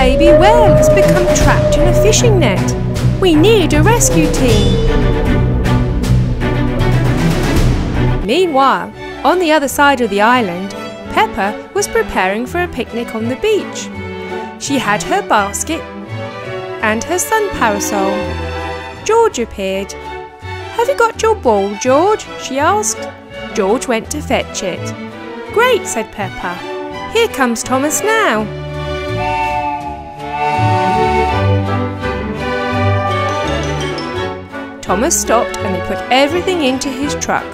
baby whale has become trapped in a fishing net. We need a rescue team. Meanwhile, on the other side of the island, Peppa was preparing for a picnic on the beach. She had her basket and her sun parasol. George appeared. "Have you got your ball, George?" she asked. George went to fetch it. "Great," said Peppa. "Here comes Thomas now." Thomas stopped and he put everything into his truck.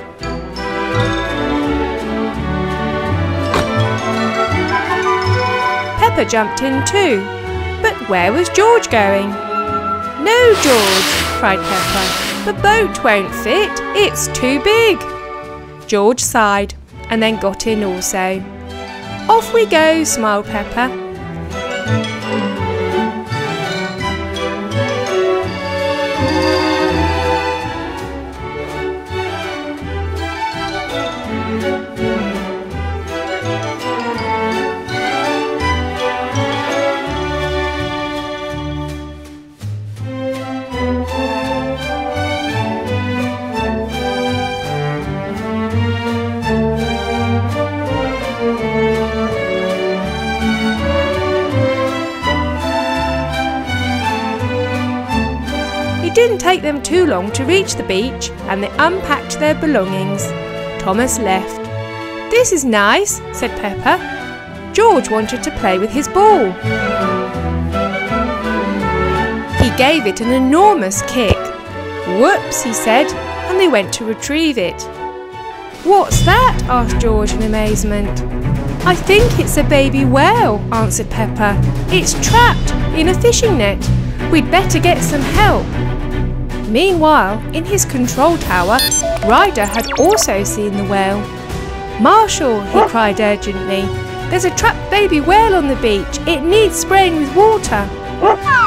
Peppa jumped in too. But where was George going? "No, George," cried Peppa. "The boat won't fit. It's too big." George sighed and then got in also. "Off we go," smiled Peppa. It didn't take them too long to reach the beach, and they unpacked their belongings. Thomas left. "This is nice," said Peppa. George wanted to play with his ball. He gave it an enormous kick. "Whoops," he said, and they went to retrieve it. "What's that?" asked George in amazement. "I think it's a baby whale," answered Peppa. "It's trapped in a fishing net. We'd better get some help." Meanwhile, in his control tower, Ryder had also seen the whale. "Marshall," he cried urgently, "there's a trapped baby whale on the beach. It needs spraying with water."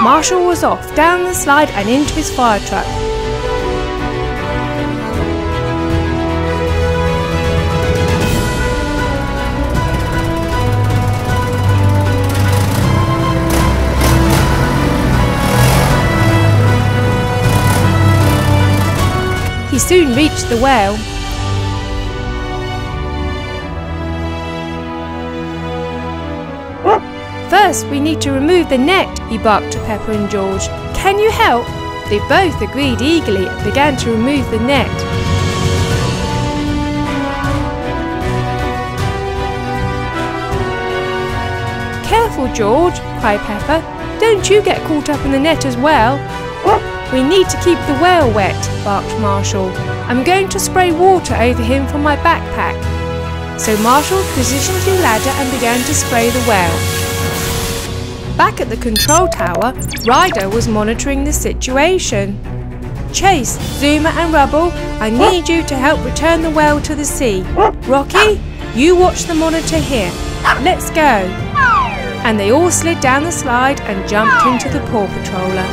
Marshall was off down the slide and into his fire truck. He soon reached the whale. "First, we need to remove the net," he barked to Peppa and George. "Can you help?" They both agreed eagerly and began to remove the net. "Careful, George," cried Peppa. "Don't you get caught up in the net as well." "We need to keep the whale wet," barked Marshall. "I'm going to spray water over him from my backpack." So Marshall positioned his ladder and began to spray the whale. Back at the control tower, Ryder was monitoring the situation. "Chase, Zuma and Rubble, I need you to help return the whale to the sea. Rocky, you watch the monitor here. Let's go." And they all slid down the slide and jumped into the Paw Patroller.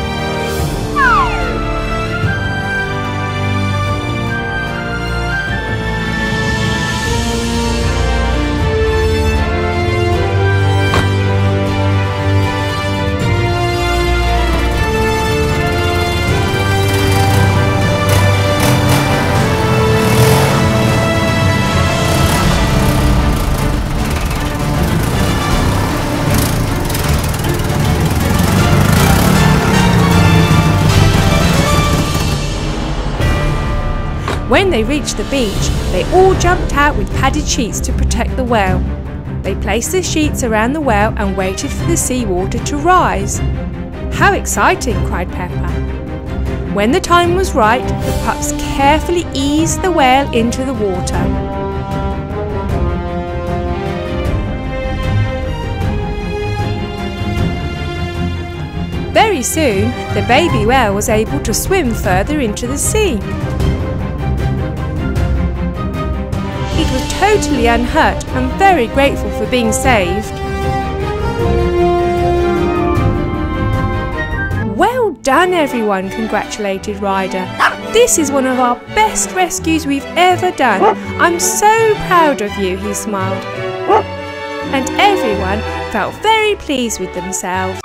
When they reached the beach, they all jumped out with padded sheets to protect the whale. They placed the sheets around the whale and waited for the seawater to rise. "How exciting!" cried Peppa. When the time was right, the pups carefully eased the whale into the water. Very soon, the baby whale was able to swim further into the sea. It was totally unhurt and very grateful for being saved. "Well done, everyone," congratulated Ryder. "This is one of our best rescues we've ever done. I'm so proud of you," he smiled. And everyone felt very pleased with themselves.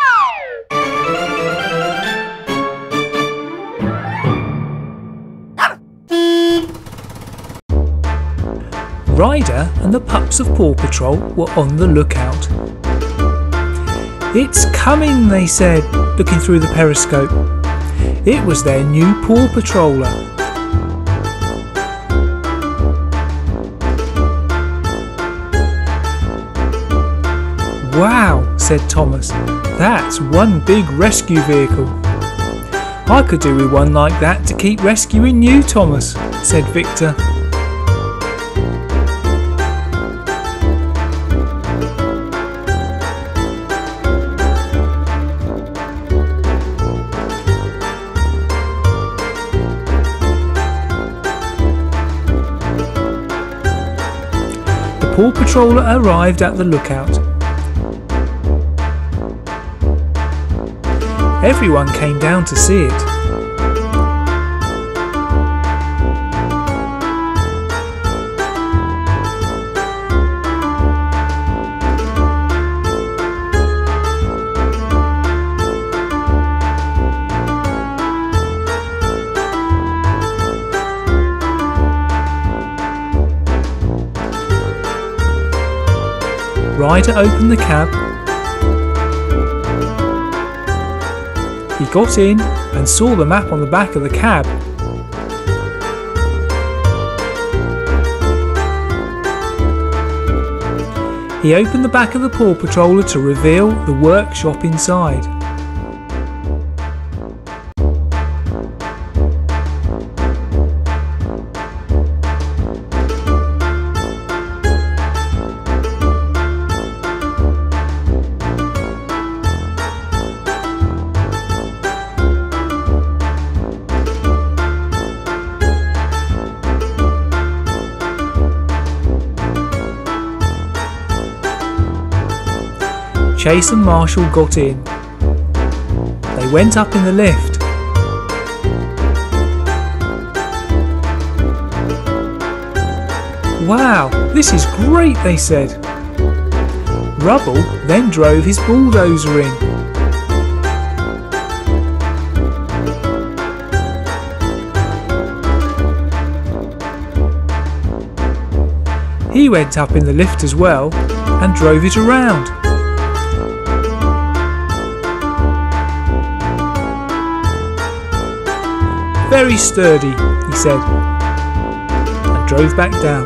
Ryder and the pups of Paw Patrol were on the lookout. "It's coming," they said, looking through the periscope. It was their new Paw Patroller. "Wow," said Thomas, "that's one big rescue vehicle." "I could do with one like that to keep rescuing you, Thomas," said Victor. The Paw Patroller arrived at the lookout. Everyone came down to see it. Ryder opened the cab. He got in and saw the map on the back of the cab. He opened the back of the Paw Patroller to reveal the workshop inside. Chase and Marshall got in. They went up in the lift. "Wow, this is great," they said. Rubble then drove his bulldozer in. He went up in the lift as well and drove it around. "Very sturdy," he said, and drove back down.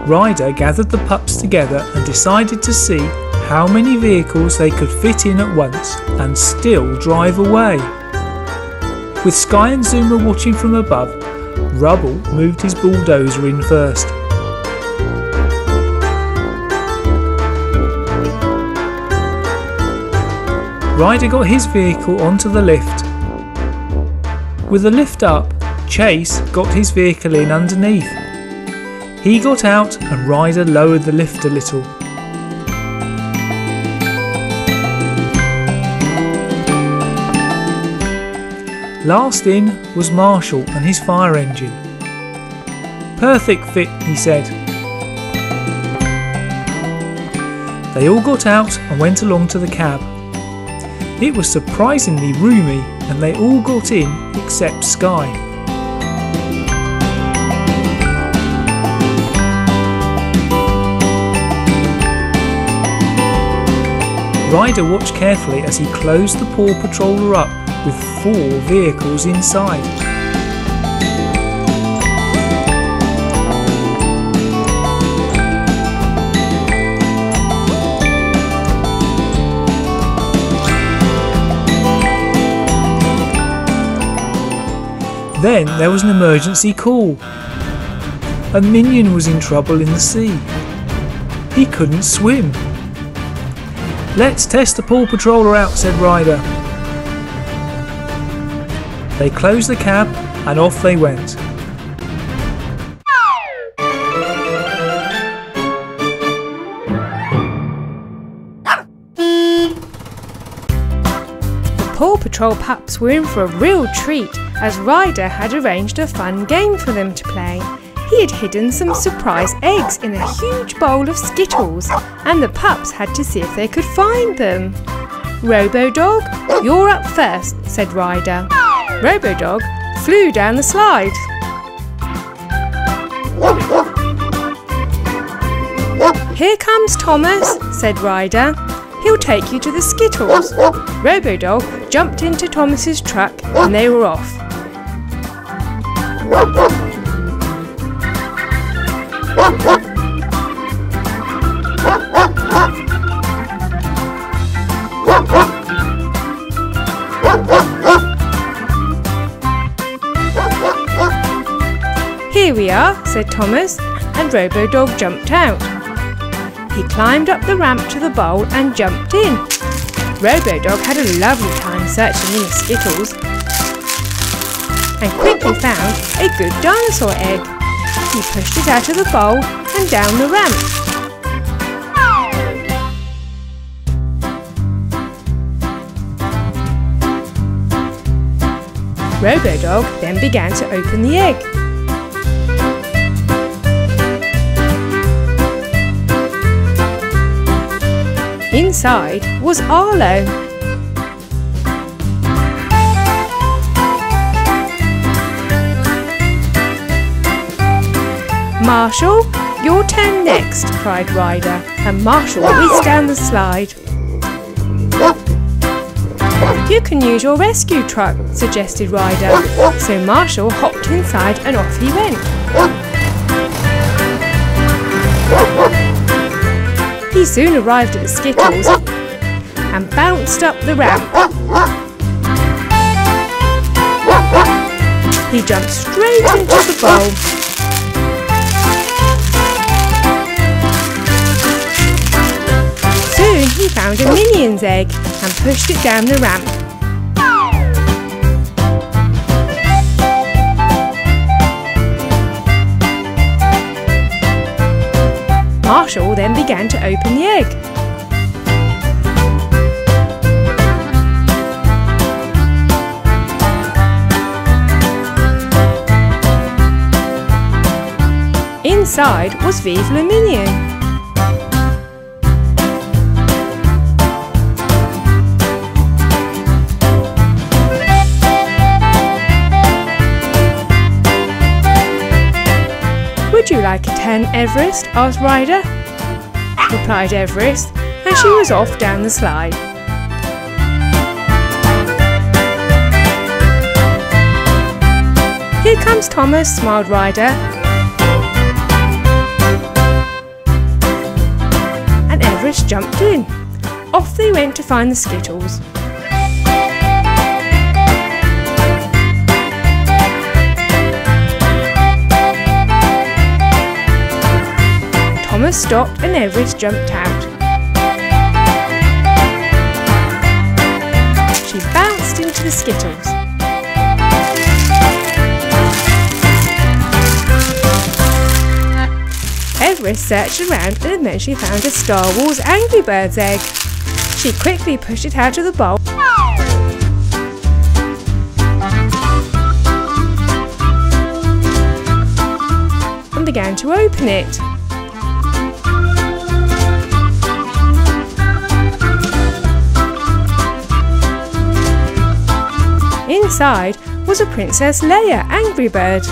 Ryder gathered the pups together and decided to see how many vehicles they could fit in at once and still drive away. With Sky and Zuma watching from above, Rubble moved his bulldozer in first. Ryder got his vehicle onto the lift. With the lift up, Chase got his vehicle in underneath. He got out and Ryder lowered the lift a little. Last in was Marshall and his fire engine. "Perfect fit," he said. They all got out and went along to the cab. It was surprisingly roomy and they all got in except Sky. Ryder watched carefully as he closed the Paw Patroller up with 4 vehicles inside. Then there was an emergency call. A minion was in trouble in the sea. He couldn't swim. "Let's test the Paw Patroller out," said Ryder. They closed the cab and off they went. The Paw Patrol pups were in for a real treat, as Ryder had arranged a fun game for them to play. He had hidden some surprise eggs in a huge bowl of Skittles, and the pups had to see if they could find them. "Robo-Dog, you're up first," said Ryder. Robo-Dog flew down the slide. "Here comes Thomas," said Ryder. "He'll take you to the Skittles." Robo-Dog jumped into Thomas's truck and they were off. "Here we are," said Thomas, and Robo-Dog jumped out. He climbed up the ramp to the bowl and jumped in. Robo-Dog had a lovely time searching in the Skittles and quickly found a good dinosaur egg. He pushed it out of the bowl and down the ramp. Robo-Dog then began to open the egg. Inside was Arlo. "Marshall, your turn next," cried Ryder, and Marshall whizzed down the slide. "You can use your rescue truck," suggested Ryder, so Marshall hopped inside and off he went. He soon arrived at the Skittles and bounced up the ramp. He jumped straight into the bowl. Soon he found a Minion's egg and pushed it down the ramp. Marshall then began to open the egg. Inside was Vive le Minion. "Would you like a 10, Everest?" asked Ryder. Replied Everest, and she was off down the slide. "Here comes Thomas," smiled Ryder. And Everest jumped in. Off they went to find the Skittles. Thomas stopped and Everest jumped out. She bounced into the Skittles. Everest searched around and then she found a Star Wars Angry Birds egg. She quickly pushed it out of the bowl and began to open it. Inside was a Princess Leia Angry Bird.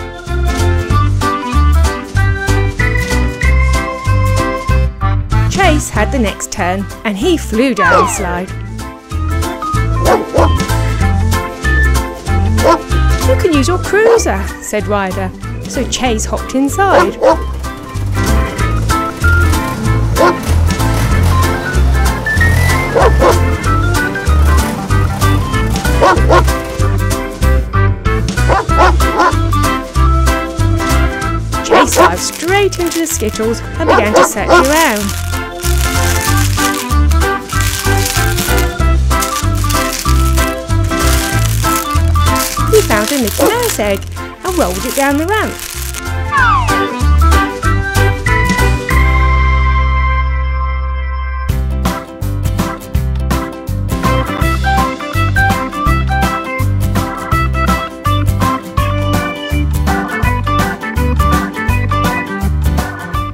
Chase had the next turn and he flew down the slide. "You can use your cruiser," said Ryder, so Chase hopped inside. Chase dived straight into the Skittles and began to search around. He found a Mickey Mouse egg and rolled it down the ramp.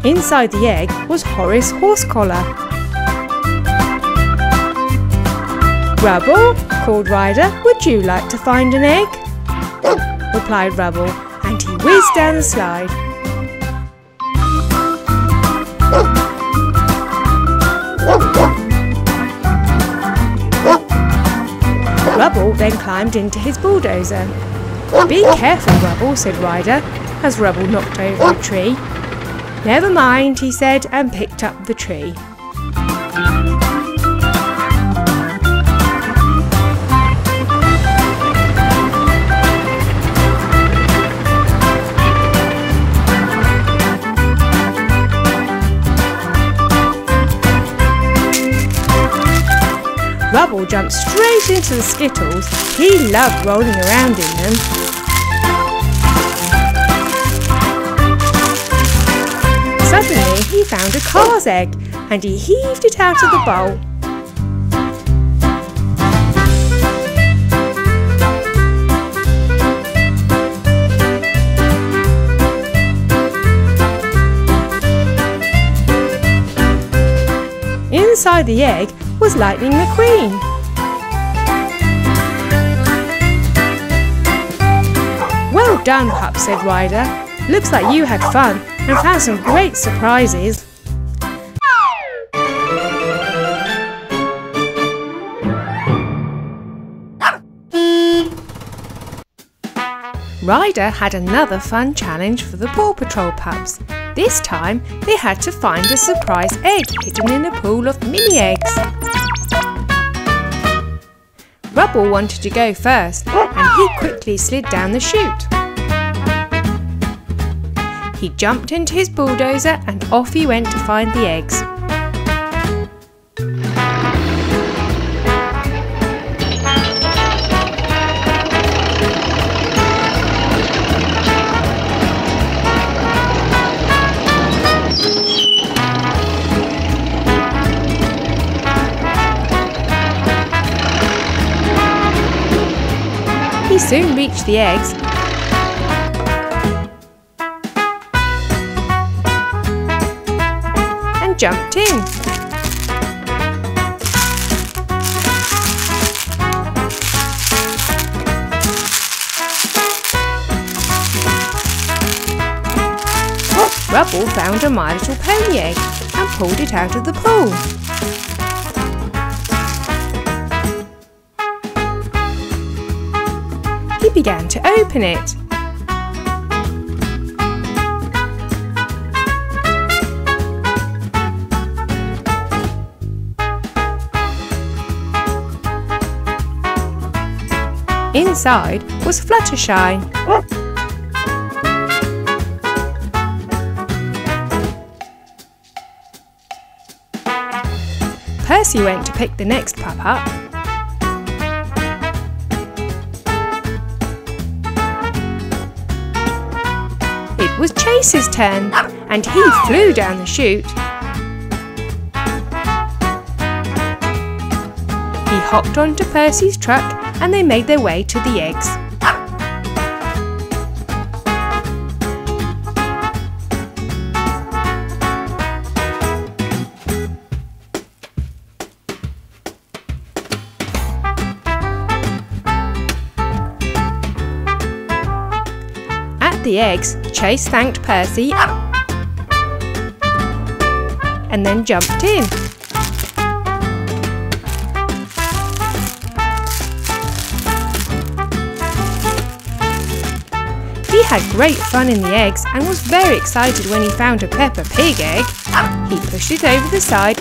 Inside the egg was Horace Horsecollar. "Rubble," called Ryder, "would you like to find an egg?" replied Rubble, and he whizzed down the slide. Rubble then climbed into his bulldozer. "Be careful, Rubble," said Ryder, as Rubble knocked over a tree. "Never mind," he said, and picked up the tree. Rubble jumped straight into the skittles. He loved rolling around in them. Suddenly he found a car's egg and he heaved it out of the bowl. Inside the egg was Lightning McQueen. "Well done, pup," said Ryder. "Looks like you had fun and found some great surprises." Ryder had another fun challenge for the Paw Patrol pups. This time they had to find a surprise egg hidden in a pool of mini eggs. Rubble wanted to go first and he quickly slid down the chute. He jumped into his bulldozer and off he went to find the eggs. He soon reached the eggs and jumped in. Rubble found a My Little Pony egg and pulled it out of the pool. He began to open it. Inside was Fluttershy. Percy went to pick the next pup up. It was Chase's turn, and he flew down the chute. He hopped onto Percy's truck and they made their way to the eggs. At the eggs, Chase thanked Percy and then jumped in. He had great fun in the eggs and was very excited when he found a Peppa Pig egg. He pushed it over the side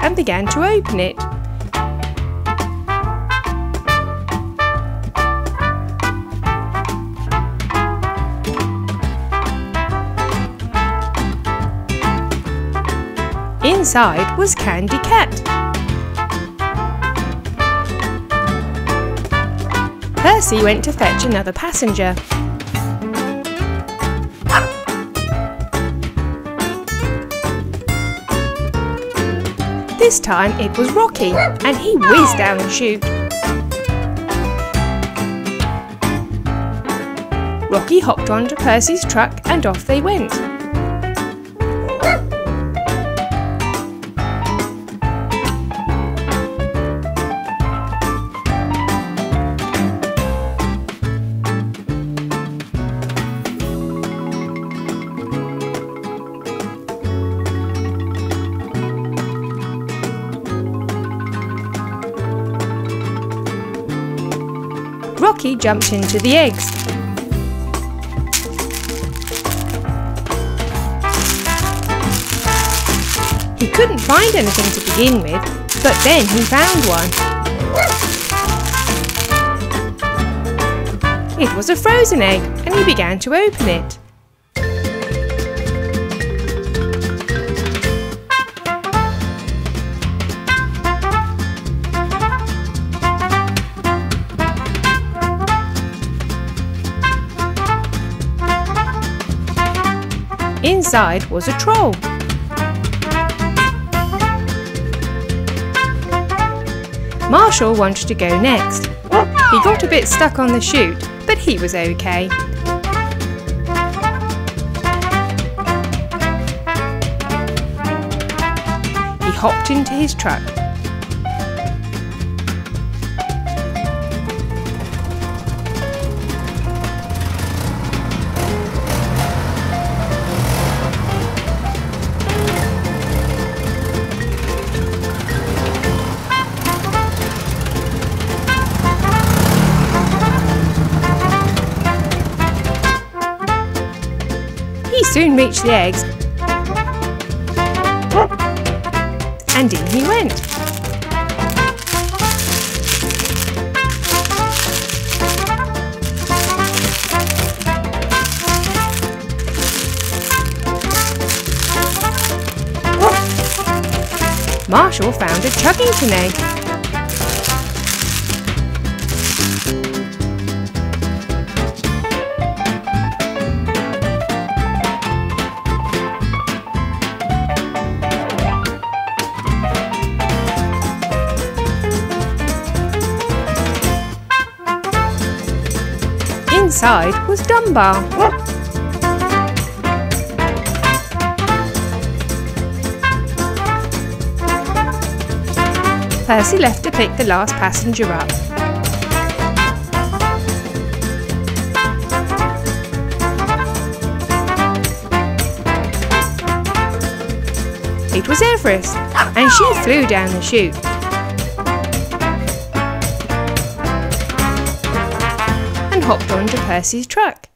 and began to open it. Inside was Candy Cat. Percy went to fetch another passenger. This time it was Rocky, and he whizzed down the chute. Rocky hopped onto Percy's truck and off they went. Flocky jumped into the eggs. He couldn't find anything to begin with, but then he found one. It was a frozen egg, and he began to open it. Inside was a troll. Marshall wanted to go next. He got a bit stuck on the chute, but he was okay. He hopped into his truck. He soon reached the eggs, and in he went. Marshall found a Chuggington egg. Inside was Dunbar. Percy left to pick the last passenger up. It was Everest, and she flew down the chute. And hopped onto Percy's truck.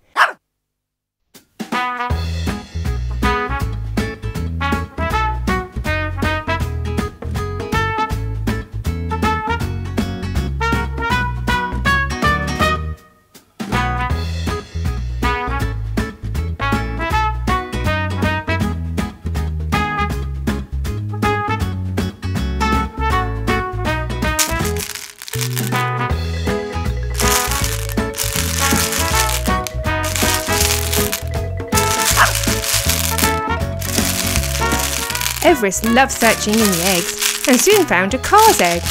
Everest loved searching in the eggs and soon found a car's egg.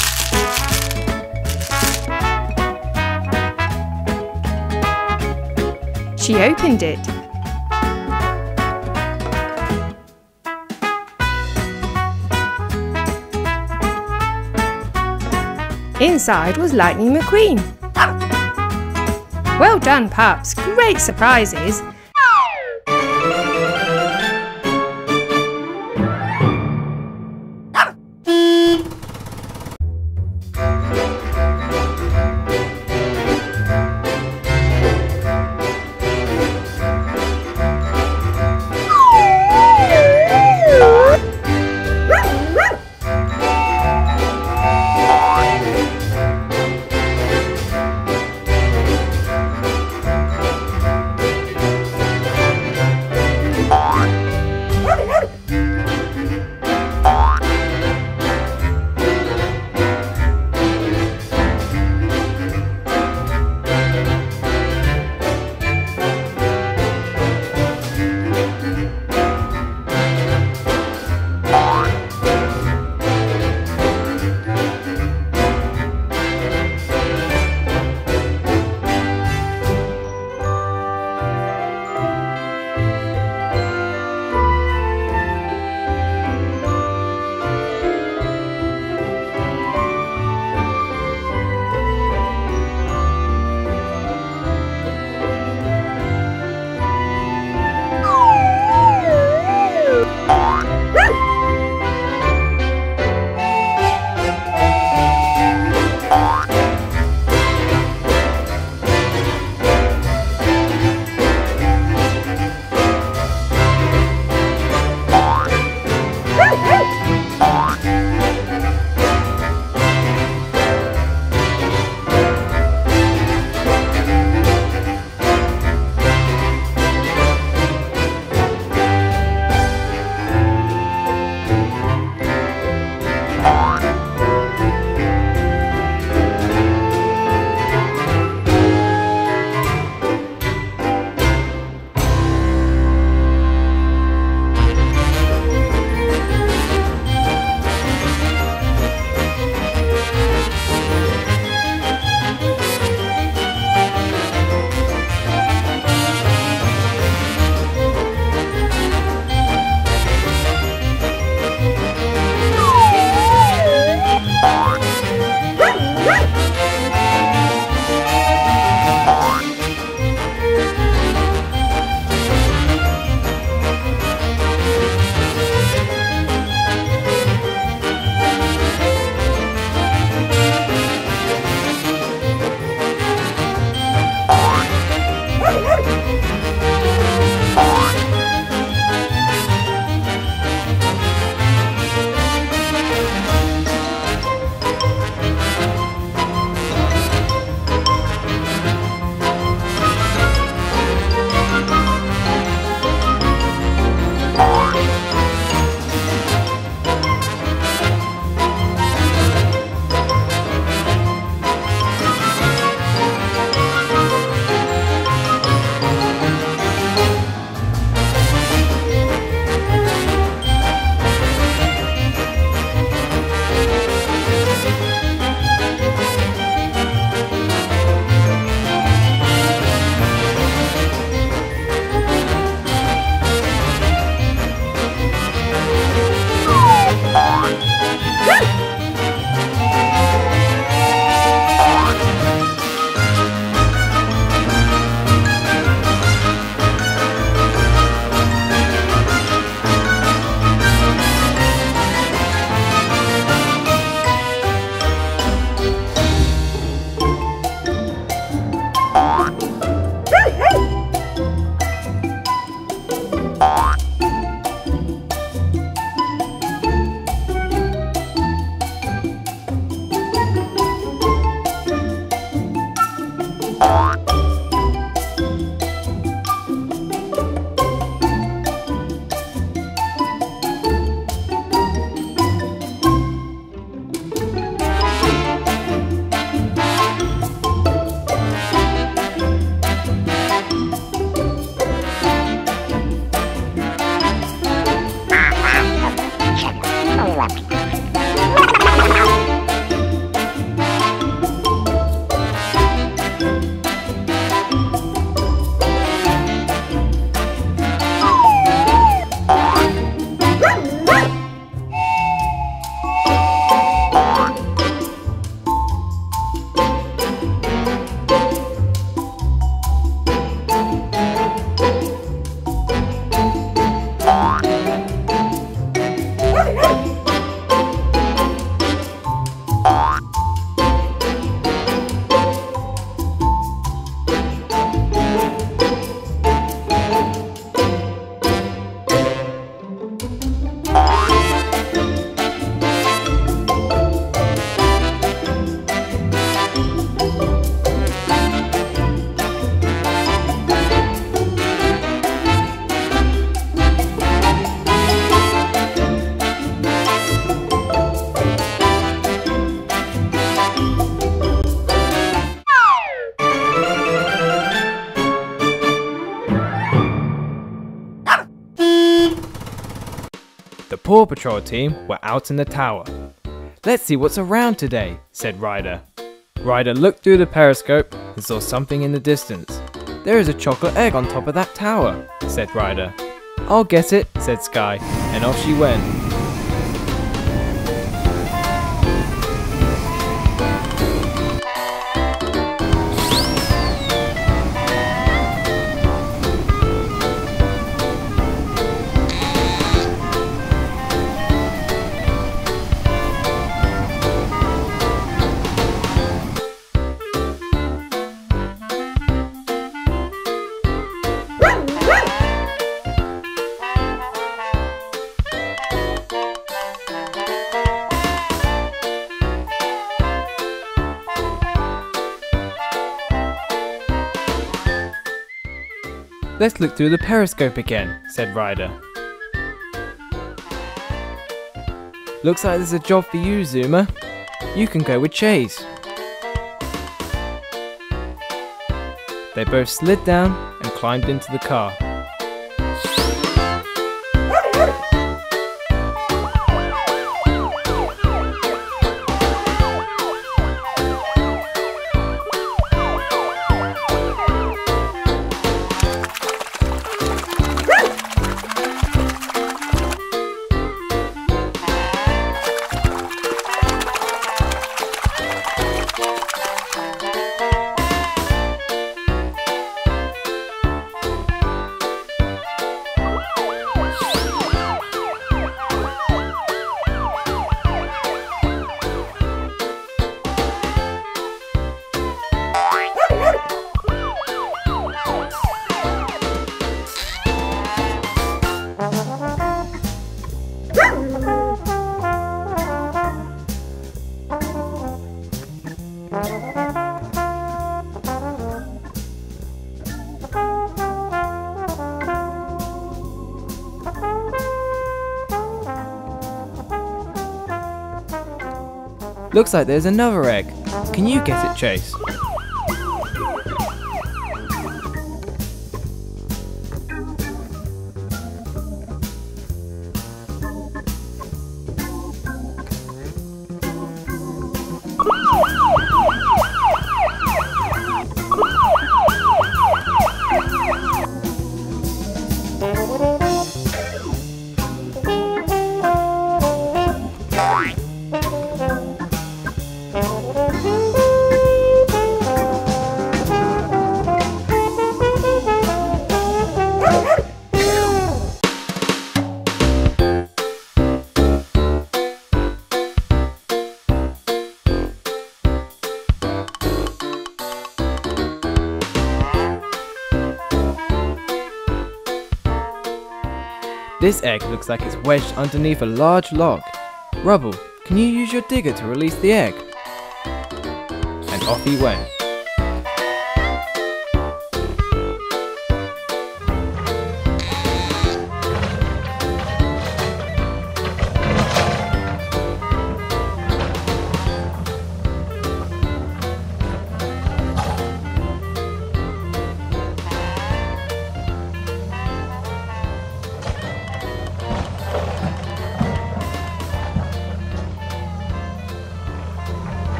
She opened it. Inside was Lightning McQueen. Well done, pups, great surprises. The Paw Patrol team were out in the tower. "Let's see what's around today," said Ryder. Ryder looked through the periscope and saw something in the distance. "There is a chocolate egg on top of that tower," said Ryder. "I'll get it," said Sky, and off she went. "Let's look through the periscope again," said Ryder. "Looks like there's a job for you, Zuma. You can go with Chase." They both slid down and climbed into the car. "Looks like there's another egg. Can you get it, Chase?" This egg looks like it's wedged underneath a large log. "Rubble, can you use your digger to release the egg?" And off he went.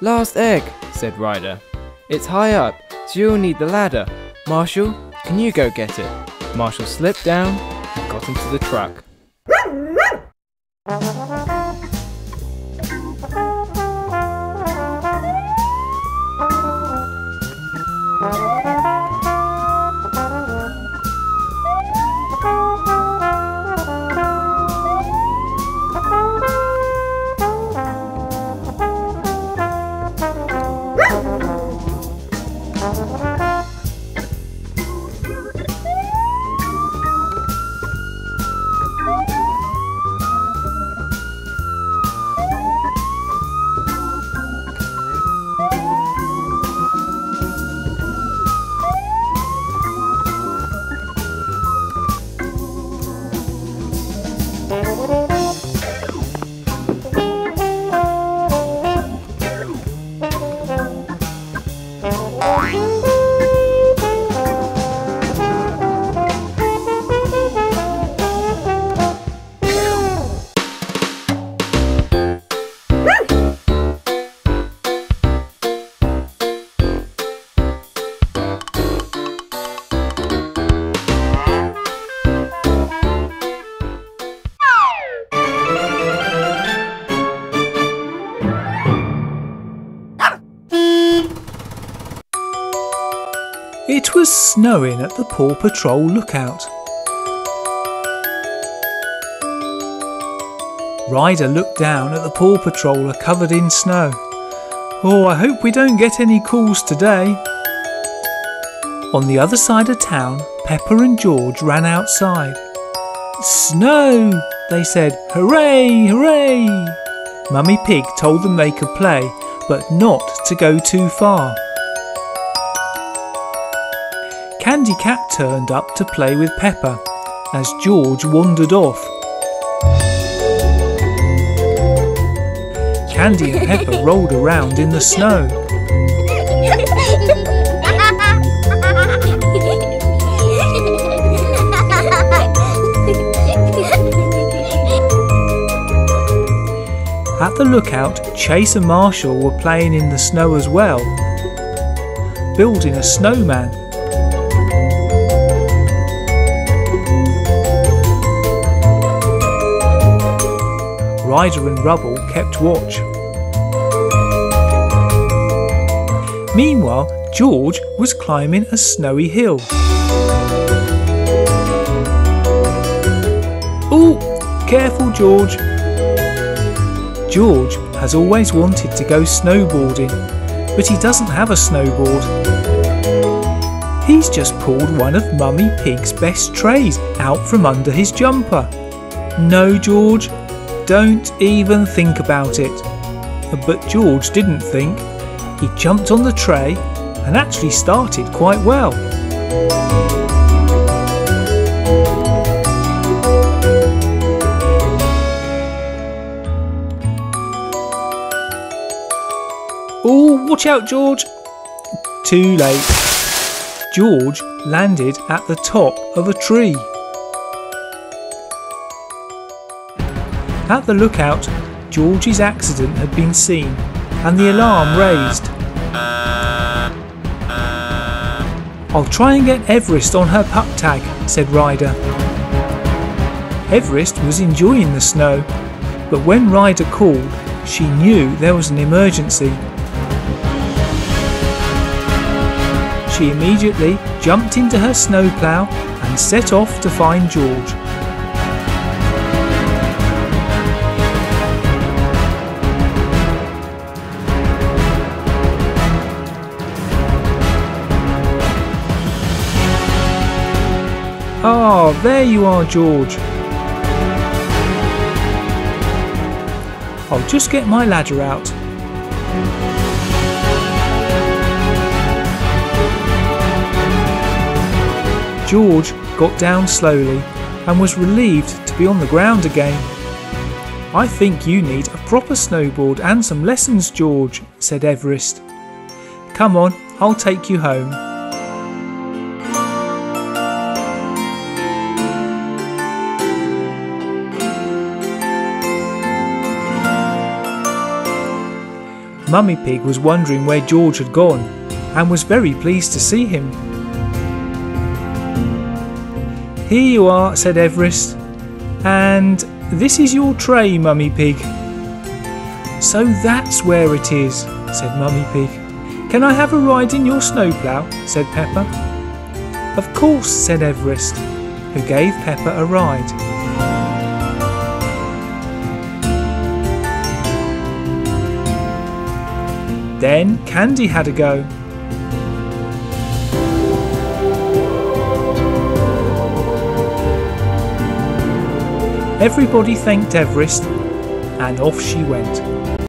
"Last egg," said Ryder. "It's high up, so you'll need the ladder. Marshall, can you go get it?" Marshall slipped down and got into the truck. snowing at the Paw Patrol lookout. Ryder looked down at the Paw Patroller covered in snow. Oh, I hope we don't get any calls today. On the other side of town, Peppa and George ran outside. Snow, they said. Hooray, hooray! Mummy Pig told them they could play, but not to go too far. Candy Cat turned up to play with Peppa as George wandered off. Candy and Peppa rolled around in the snow. At the lookout, Chase and Marshall were playing in the snow as well, building a snowman. Ryder and Rubble kept watch. Meanwhile, George was climbing a snowy hill. Ooh, careful, George. George has always wanted to go snowboarding, but he doesn't have a snowboard. He's just pulled one of Mummy Pig's best trays out from under his jumper. No, George, don't even think about it. But George didn't think. He jumped on the tray and actually started quite well. Oh, watch out, George! Too late. George landed at the top of a tree. At the lookout, George's accident had been seen and the alarm raised. I'll try and get Everest on her pup tag, said Ryder. Everest was enjoying the snow, but when Ryder called, she knew there was an emergency. She immediately jumped into her snowplow and set off to find George. Ah, there you are, George. I'll just get my ladder out. George got down slowly and was relieved to be on the ground again. I think you need a proper snowboard and some lessons, George, said Everest. Come on, I'll take you home. Mummy Pig was wondering where George had gone and was very pleased to see him. Here you are, said Everest, and this is your tray, Mummy Pig. So that's where it is, said Mummy Pig. Can I have a ride in your snowplow, said Peppa. Of course, said Everest, who gave Peppa a ride. Then Candy had a go. Everybody thanked Everest and off she went.